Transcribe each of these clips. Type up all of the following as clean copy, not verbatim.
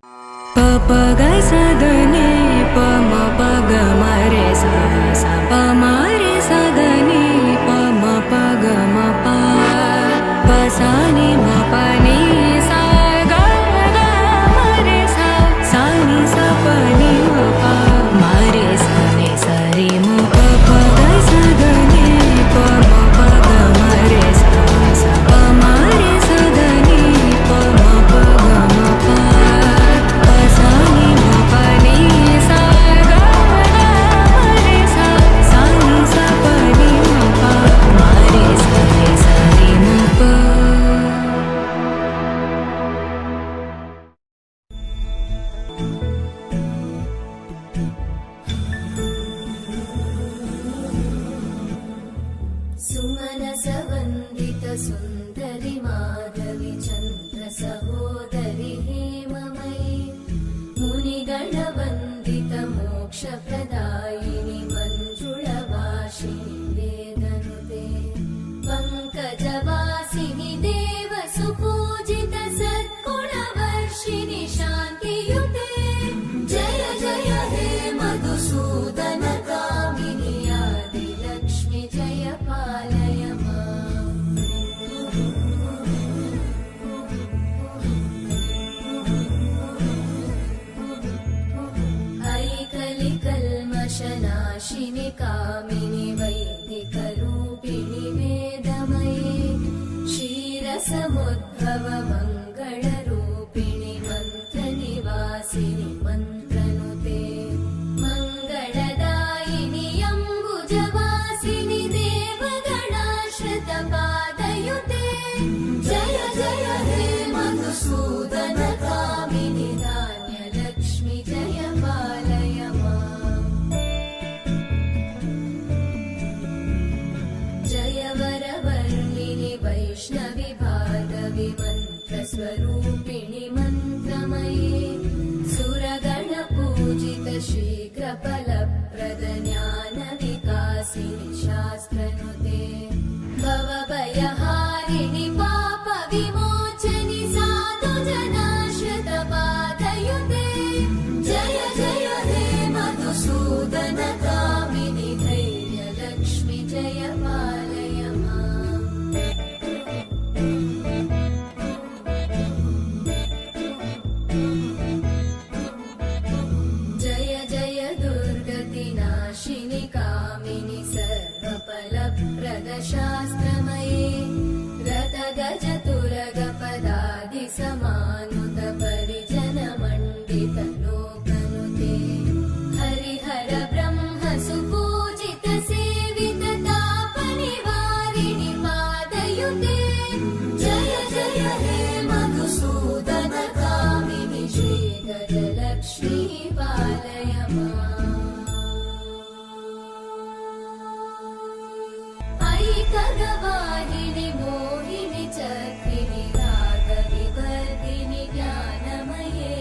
प प ग स द नि प म प ग म रे सा सा प म रे सा द नि प म प ग म प प सा नि म प नि सा ग ग म रे सा सा नि सा प नि म प म रे सा नि सा रे म प प ग स द नि प म प ग म रे सा सा प म रे सा द नि प म प ग म प सा नि म प नि सा ग ग म रे सा सा नि सा प नि म प म रे सा नि सा रे म प सुमनसवन्दित सुन्दरि माधवि चन्द्र सहोदरि हेममयि मुनिगणवन्दित मोक्षप्रदायिनि मञ्जुळभाषिणि वेदनुते पङ्कजवासिनि देवसुपूजित सद्गुणवर्षिणि शान्तियुते जय जय हे मधुसूदन कामिनि आदिलक्ष्मि जय पालय माम्। ऐकलिकल्मषनाशिनि कामिनि वैदिकरूपिणि वेदमये क्षीरसमुद्भव मङ्गलरूपिणि मन्त्रनिवासिनि मन्त्रनुते मङ्गलदायिनि अम्बुजवासिनि देवगणाश्रितपादयुते जय जय हे मधुसूदन कामिनि धान्यलक्ष्मि जय पालय माम्। जय वरवर्णिनि वैष्णवि भार्गवि मन्त्रस्वरूपिणि मन्त्रमये सुरगणपूजित शीघ्रफलप्रद ज्ञानविकासिनि शास्त्रनुते भवभयहारिणि पापविमोचनि साधुजनाश्रितपादयुते जय जय हे मधुसूदन कामिनि धैर्यलक्ष्मि जय पालय माम्। जय जय दुर्गतिनाशिनि कामिनि सर्वफलप्रद शास्त्रमये रथगजतुरगपदादिसमानुत परिजनमण्डित लोकनुते हरिहर ब्रह्म सुपूजित सेवित तापनिवारिणि पादयुते जय जय हे मधुसूदन कामिनि श्रीगजलक्ष्मी पालय माम्। ऐकगवाहिनि मोहिनि चक्रिणि रागविवर्धिनि ज्ञानमये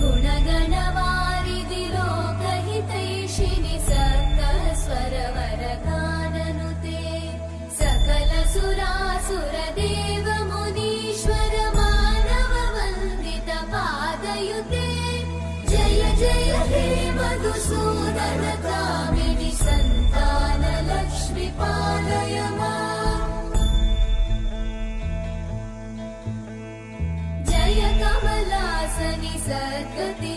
गुणगणवारिधि लोकहितैषिणि सप्तस्वरवरगाननुते सकलसुरासुरदेव मुनीश्वर मानववन्दित पादयुते जय जय हे मधुसूदन कामिनि सन्तानलक्ष्मि पालय माम्। जय कमलासनि सद्गति